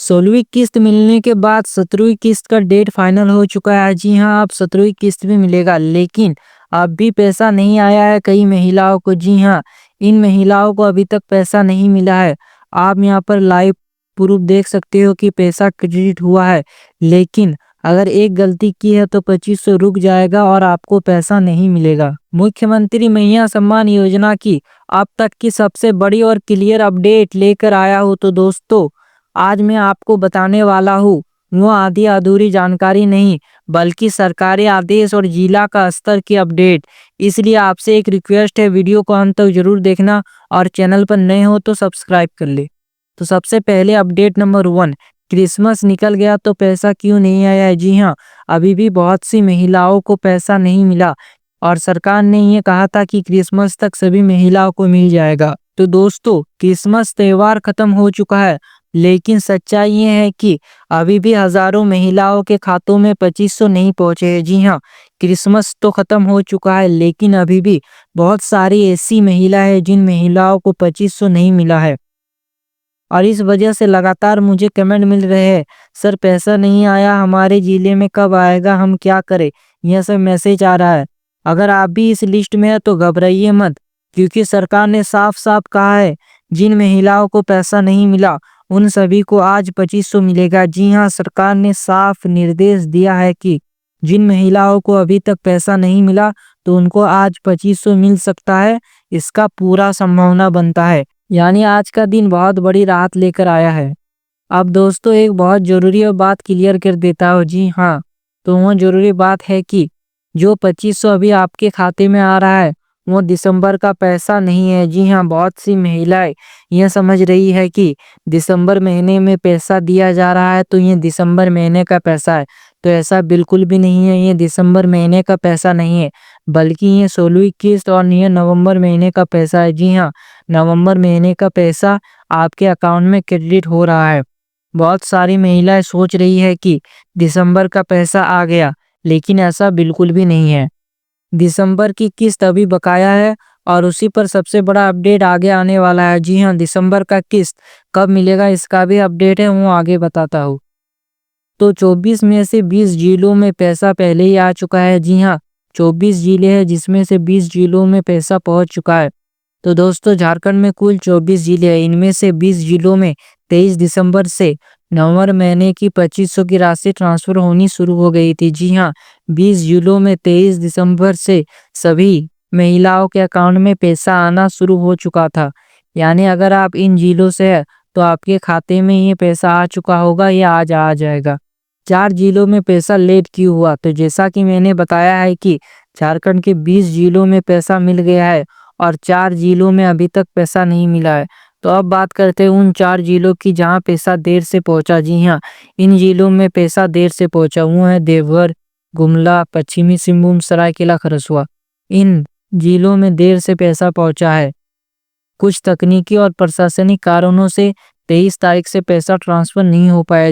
16वीं किस्त मिलने के बाद 17वीं किस्त का डेट फाइनल हो चुका है। जी हाँ, अब 17वीं किस्त भी मिलेगा, लेकिन अब भी पैसा नहीं आया है कई महिलाओं को। जी हाँ, इन महिलाओं को अभी तक पैसा नहीं मिला है। आप यहाँ पर लाइव प्रूफ देख सकते हो कि पैसा क्रेडिट हुआ है, लेकिन अगर एक गलती की है तो 2500 रुक जाएगा और आपको पैसा नहीं मिलेगा। मुख्यमंत्री महिला सम्मान योजना की अब तक की सबसे बड़ी और क्लियर अपडेट लेकर आया हूँ। तो दोस्तों, आज मैं आपको बताने वाला हूँ वो आधी अधूरी जानकारी नहीं, बल्कि सरकारी आदेश और जिला का स्तर की अपडेट। इसलिए आपसे एक रिक्वेस्ट है, वीडियो को अंत तक जरूर देखना और चैनल पर नए हो तो सब्सक्राइब कर ले। तो सबसे पहले अपडेट नंबर 1, क्रिसमस निकल गया तो पैसा क्यों नहीं आया है। जी हाँ, अभी भी बहुत सी महिलाओं को पैसा नहीं मिला और सरकार ने ये कहा था कि क्रिसमस तक सभी महिलाओं को मिल जाएगा। तो दोस्तों, क्रिसमस त्योहार खत्म हो चुका है, लेकिन सच्चाई ये है कि अभी भी हजारों महिलाओं के खातों में 2500 नहीं पहुंचे हैं। जी हाँ, क्रिसमस तो खत्म हो चुका है, लेकिन अभी भी बहुत सारी ऐसी महिलाएं हैं जिन महिलाओं को 2500 नहीं मिला है और इस वजह से लगातार मुझे कमेंट मिल रहे हैं, सर पैसा नहीं आया हमारे जिले में, कब आएगा, हम क्या करें। यह सब मैसेज आ रहा है। अगर आप भी इस लिस्ट में है तो घबराइए मत, क्योंकि सरकार ने साफ साफ कहा है जिन महिलाओं को पैसा नहीं मिला उन सभी को आज 2500 मिलेगा। जी हाँ, सरकार ने साफ निर्देश दिया है कि जिन महिलाओं को अभी तक पैसा नहीं मिला तो उनको आज 2500 मिल सकता है। इसका पूरा संभावना बनता है, यानी आज का दिन बहुत बड़ी राहत लेकर आया है। अब दोस्तों, एक बहुत जरूरी बात क्लियर कर देता हूँ। जी हाँ, तो वह जरूरी बात है कि जो 2500 अभी आपके खाते में आ रहा है वो दिसंबर का पैसा नहीं है। जी हाँ, बहुत सी महिलाएं यह समझ रही है कि दिसंबर महीने में पैसा दिया जा रहा है तो ये दिसंबर महीने का पैसा है। तो ऐसा बिल्कुल भी नहीं है, ये दिसंबर महीने का पैसा नहीं है, बल्कि ये 16वीं किस्त और ये नवंबर महीने का पैसा है। जी हाँ, नवंबर महीने का पैसा आपके अकाउंट में क्रेडिट हो रहा है। बहुत सारी महिलाएं सोच रही है कि दिसंबर का पैसा आ गया, लेकिन ऐसा बिल्कुल भी नहीं है। दिसंबर की किस्त अभी बकाया है और उसी पर सबसे बड़ा अपडेट आगे आने वाला है। जी हाँ, दिसंबर का किस्त कब मिलेगा इसका भी अपडेट है, वो आगे बताता हूँ। तो 24 में से 20 जिलों में पैसा पहले ही आ चुका है। जी हाँ, 24 जिले हैं जिसमें से 20 जिलों में पैसा पहुंच चुका है। तो दोस्तों, झारखंड में कुल 24 जिले हैं, इनमें से 20 जिलों में 23 दिसंबर से नवंबर महीने की 2500 की राशि ट्रांसफर होनी शुरू हो गई थी। जी हाँ, 20 जिलों में 23 दिसंबर से सभी महिलाओं के अकाउंट में पैसा आना शुरू हो चुका था। यानी अगर आप इन जिलों से है तो आपके खाते में ये पैसा आ चुका होगा या आज आ जाएगा। 4 जिलों में पैसा लेट क्यों हुआ, तो जैसा कि मैंने बताया है कि झारखंड के 20 जिलों में पैसा मिल गया है और 4 जिलों में अभी तक पैसा नहीं मिला है। तो अब बात करते हैं उन 4 जिलों की जहां पैसा देर से पहुंचा। जी हाँ, इन जिलों में पैसा देर से पहुंचा, वो है देवघर, गुमला, पश्चिमी सिंहभूम, सरायकेला खरसुआ। इन जिलों में देर से पैसा पहुंचा है। कुछ तकनीकी और प्रशासनिक कारणों से 23 तारीख से पैसा ट्रांसफर नहीं हो पाया।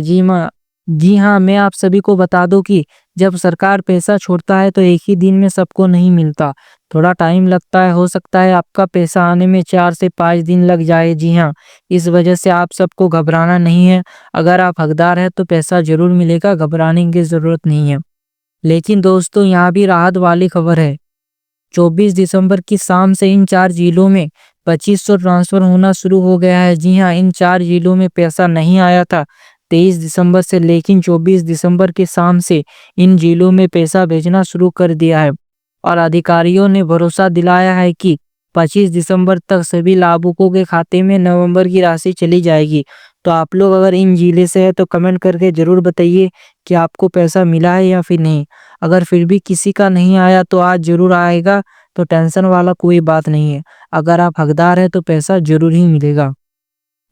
जी हाँ, मैं आप सभी को बता दूं कि जब सरकार पैसा छोड़ता है तो एक ही दिन में सबको नहीं मिलता, थोड़ा टाइम लगता है। हो सकता है आपका पैसा आने में 4 से 5 दिन लग जाए। जी हाँ, इस वजह से आप सबको घबराना नहीं है। अगर आप हकदार हैं तो पैसा जरूर मिलेगा, घबराने की जरूरत नहीं है। लेकिन दोस्तों, यहाँ भी राहत वाली खबर है। 24 दिसंबर की शाम से इन 4 जिलों में 2500 ट्रांसफर होना शुरू हो गया है। जी हाँ, इन 4 जिलों में पैसा नहीं आया था 23 दिसंबर से, लेकिन 24 दिसंबर की शाम से इन जिलों में पैसा भेजना शुरू कर दिया है और अधिकारियों ने भरोसा दिलाया है कि 25 दिसंबर तक सभी लाभुकों के खाते में नवंबर की राशि चली जाएगी। तो आप लोग अगर इन जिले से है तो कमेंट करके जरूर बताइए कि आपको पैसा मिला है या फिर नहीं। अगर फिर भी किसी का नहीं आया तो आज जरूर आएगा, तो टेंशन वाला कोई बात नहीं है। अगर आप हकदार है तो पैसा जरूर ही मिलेगा।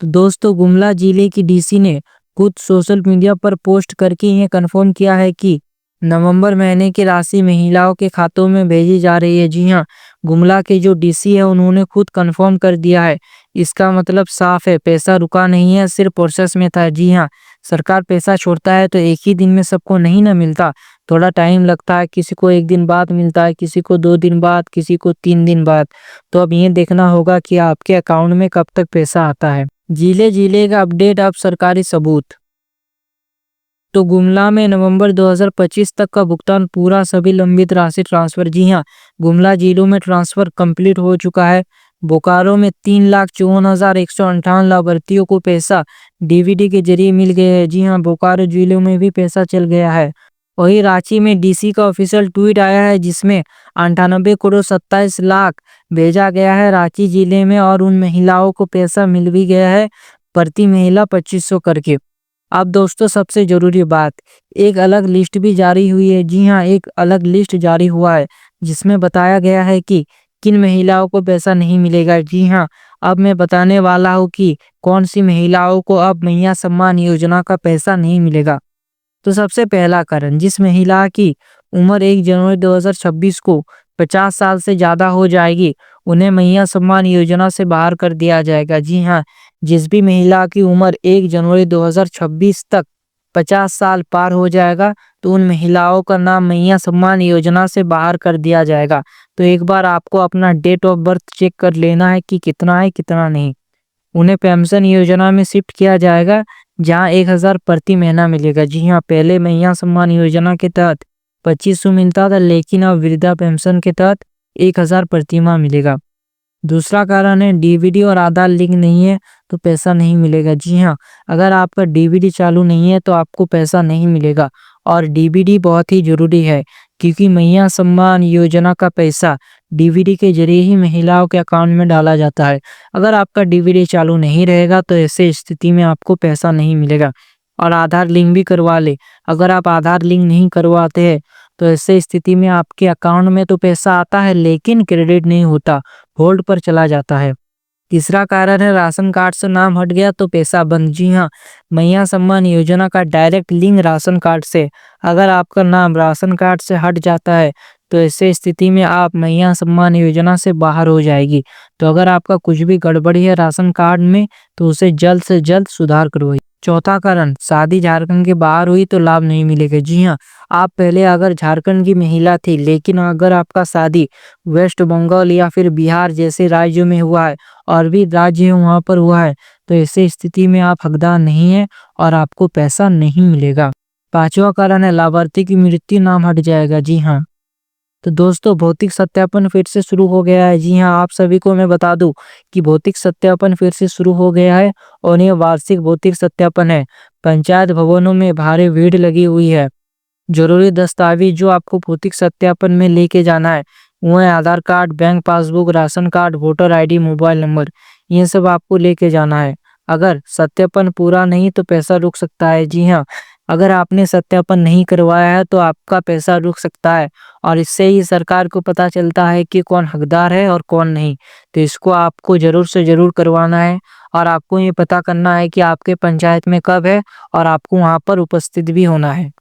तो दोस्तों, गुमला जिले की डीसी ने खुद सोशल मीडिया पर पोस्ट करके ये कंफर्म किया है कि नवंबर महीने की राशि महिलाओं के खातों में भेजी जा रही है। जी हाँ, गुमला के जो डीसी है उन्होंने खुद कंफर्म कर दिया है। इसका मतलब साफ है, पैसा रुका नहीं है, सिर्फ प्रोसेस में था। जी हाँ, सरकार पैसा छोड़ता है तो एक ही दिन में सबको नहीं ना मिलता, थोड़ा टाइम लगता है। किसी को 1 दिन बाद मिलता है, किसी को 2 दिन बाद, किसी को 3 दिन बाद। तो अब ये देखना होगा कि आपके अकाउंट में कब तक पैसा आता है। जिले जिले का अपडेट, अब सरकारी सबूत। तो गुमला में नवंबर 2025 तक का भुगतान पूरा, सभी लंबित राशि ट्रांसफर। जी हाँ, गुमला जिलों में ट्रांसफर कंप्लीट हो चुका है। बोकारो में 3,54,158 लाभार्थियों को पैसा डीबीटी के जरिए मिल गया है। जी हाँ, बोकारो जिलों में भी पैसा चल गया है। वहीं रांची में डीसी का ऑफिशियल ट्वीट आया है जिसमें 98,27,00,000 भेजा गया है रांची जिले में, और उन महिलाओं को पैसा मिल भी गया है, प्रति महिला 2500 करके। अब दोस्तों सबसे जरूरी बात, एक अलग लिस्ट भी जारी हुई है। जी हाँ, एक अलग लिस्ट जारी हुआ है जिसमें बताया गया है कि किन महिलाओं को पैसा नहीं मिलेगा। जी हाँ, अब मैं बताने वाला हूँ कि कौन सी महिलाओं को अब मैया सम्मान योजना का पैसा नहीं मिलेगा। तो सबसे पहला कारण, जिस महिला की उम्र 1 जनवरी 2026 को 50 साल से ज़्यादा हो जाएगी, उन्हें मैया सम्मान योजना से बाहर कर दिया जाएगा। जी हाँ, जिस भी महिला की उम्र 1 जनवरी 2026 तक 50 साल पार हो जाएगा, तो उन महिलाओं का नाम मैया सम्मान योजना से बाहर कर दिया जाएगा। तो एक बार आपको अपना डेट ऑफ बर्थ चेक कर लेना है कि कितना है कितना नहीं। उन्हें पेंशन योजना में शिफ्ट किया जाएगा जहां 1,000 प्रति महीना मिलेगा। जी हाँ, पहले मैया सम्मान योजना के तहत 2500 मिलता था, लेकिन अब वृद्धा पेंशन के तहत 1,000 प्रति माह मिलेगा। दूसरा कारण है डीबीडी और आधार लिंक नहीं है तो पैसा नहीं मिलेगा। जी हाँ, अगर आपका डीबीडी चालू नहीं है तो आपको पैसा नहीं मिलेगा, और डीबीडी बहुत ही जरूरी है क्योंकि मैया सम्मान योजना का पैसा डीबीडी के जरिए ही महिलाओं के अकाउंट में डाला जाता है। अगर आपका डीबीडी चालू नहीं रहेगा तो ऐसे स्थिति में आपको पैसा नहीं मिलेगा। और आधार लिंक भी करवा ले, अगर आप आधार लिंक नहीं करवाते हैं तो ऐसे स्थिति में आपके अकाउंट में तो पैसा आता है लेकिन क्रेडिट नहीं होता, होल्ड पर चला जाता है। तीसरा कारण है राशन कार्ड से नाम हट गया तो पैसा बंद। जी हाँ, मैया सम्मान योजना का डायरेक्ट लिंक राशन कार्ड से, अगर आपका नाम राशन कार्ड से हट जाता है तो ऐसे स्थिति में आप मैया सम्मान योजना से बाहर हो जाएगी। तो अगर आपका कुछ भी गड़बड़ी है राशन कार्ड में तो उसे जल्द से जल्द सुधार करवाइए। चौथा कारण, शादी झारखंड के बाहर हुई तो लाभ नहीं मिलेगा। जी हाँ, आप पहले अगर झारखंड की महिला थी लेकिन अगर आपका शादी वेस्ट बंगाल या फिर बिहार जैसे राज्यों में हुआ है और भी राज्य वहां पर हुआ है तो ऐसे स्थिति में आप हकदार नहीं है और आपको पैसा नहीं मिलेगा। पांचवा कारण है लाभार्थी की मृत्यु, नाम हट जाएगा। जी हाँ, तो दोस्तों भौतिक सत्यापन फिर से शुरू हो गया है। जी हाँ, आप सभी को मैं बता दूं कि भौतिक सत्यापन फिर से शुरू हो गया है और ये वार्षिक भौतिक सत्यापन है। पंचायत भवनों में भारी भीड़ लगी हुई है। जरूरी दस्तावेज जो आपको भौतिक सत्यापन में लेके जाना है वो है Aadhaar card, bank passbook, ration card, voter ID, mobile number, ये सब आपको लेके जाना है। अगर सत्यापन पूरा नहीं तो पैसा रुक सकता है। जी हाँ, अगर आपने सत्यापन नहीं करवाया है तो आपका पैसा रुक सकता है, और इससे ही सरकार को पता चलता है कि कौन हकदार है और कौन नहीं। तो इसको आपको जरूर से जरूर करवाना है, और आपको ये पता करना है कि आपके पंचायत में कब है और आपको वहां पर उपस्थित भी होना है।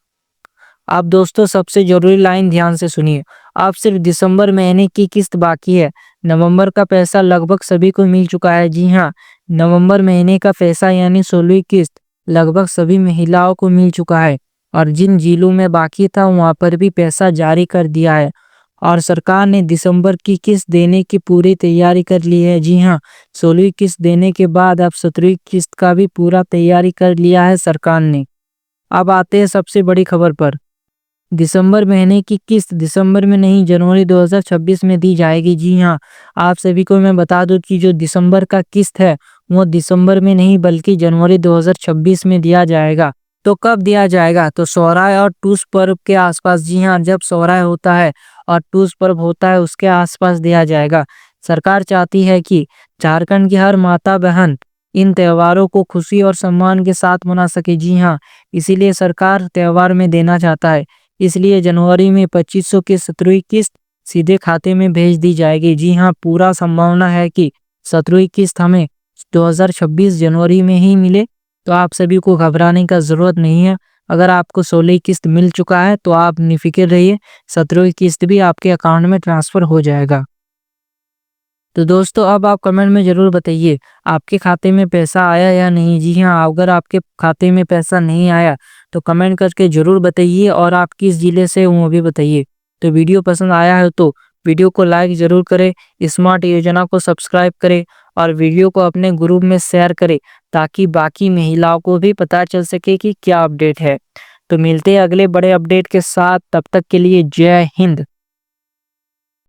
आप दोस्तों सबसे जरूरी लाइन ध्यान से सुनिए, आप सिर्फ दिसंबर महीने की किस्त बाकी है, नवंबर का पैसा लगभग सभी को मिल चुका है। जी हाँ, नवंबर महीने का पैसा यानी 16वीं किस्त लगभग सभी महिलाओं को मिल चुका है, और जिन जिलों में बाकी था वहां पर भी पैसा जारी कर दिया है, और सरकार ने दिसंबर की किस्त देने की पूरी तैयारी कर ली है। जी हाँ, 16वीं किस्त देने के बाद अब 17वीं किस्त का भी पूरा तैयारी कर लिया है सरकार ने। अब आते हैं सबसे बड़ी खबर पर। दिसंबर महीने की किस्त दिसंबर में नहीं जनवरी 2026 में दी जाएगी। जी हाँ, आप सभी को मैं बता दूं कि जो दिसंबर का किस्त है वो दिसंबर में नहीं बल्कि जनवरी 2026 में दिया जाएगा। तो कब दिया जाएगा? तो सोहराय और टूस पर्व के आसपास। जी हाँ, जब सोहराय होता है और टूस पर्व होता है उसके आसपास दिया जाएगा। सरकार चाहती है कि झारखंड की हर माता बहन इन त्योहारों को खुशी और सम्मान के साथ मना सके। जी हाँ, इसीलिए सरकार त्योहार में देना चाहता है, इसलिए जनवरी में 2500 की 17वीं किस्त सीधे खाते में भेज दी जाएगी। जी हाँ, पूरा संभावना है कि 17वीं किस्त हमें 2026 जनवरी में ही मिले, तो आप सभी को घबराने का जरूरत नहीं है। अगर आपको 16वीं किस्त मिल चुका है तो आप निफिक्र रहिए, 17वीं किस्त भी आपके अकाउंट में ट्रांसफर हो जाएगा। तो दोस्तों अब आप कमेंट में जरूर बताइए आपके खाते में पैसा आया या नहीं। जी हाँ, अगर आपके खाते में पैसा नहीं आया तो कमेंट करके जरूर बताइए, और आप किस जिले से वो भी बताइए। तो वीडियो पसंद आया है तो वीडियो को लाइक जरूर करें, स्मार्ट योजना को सब्सक्राइब करें और वीडियो को अपने ग्रुप में शेयर करें ताकि बाकी महिलाओं को भी पता चल सके कि क्या अपडेट है। तो मिलते हैं अगले बड़े अपडेट के साथ, तब तक के लिए जय हिंद।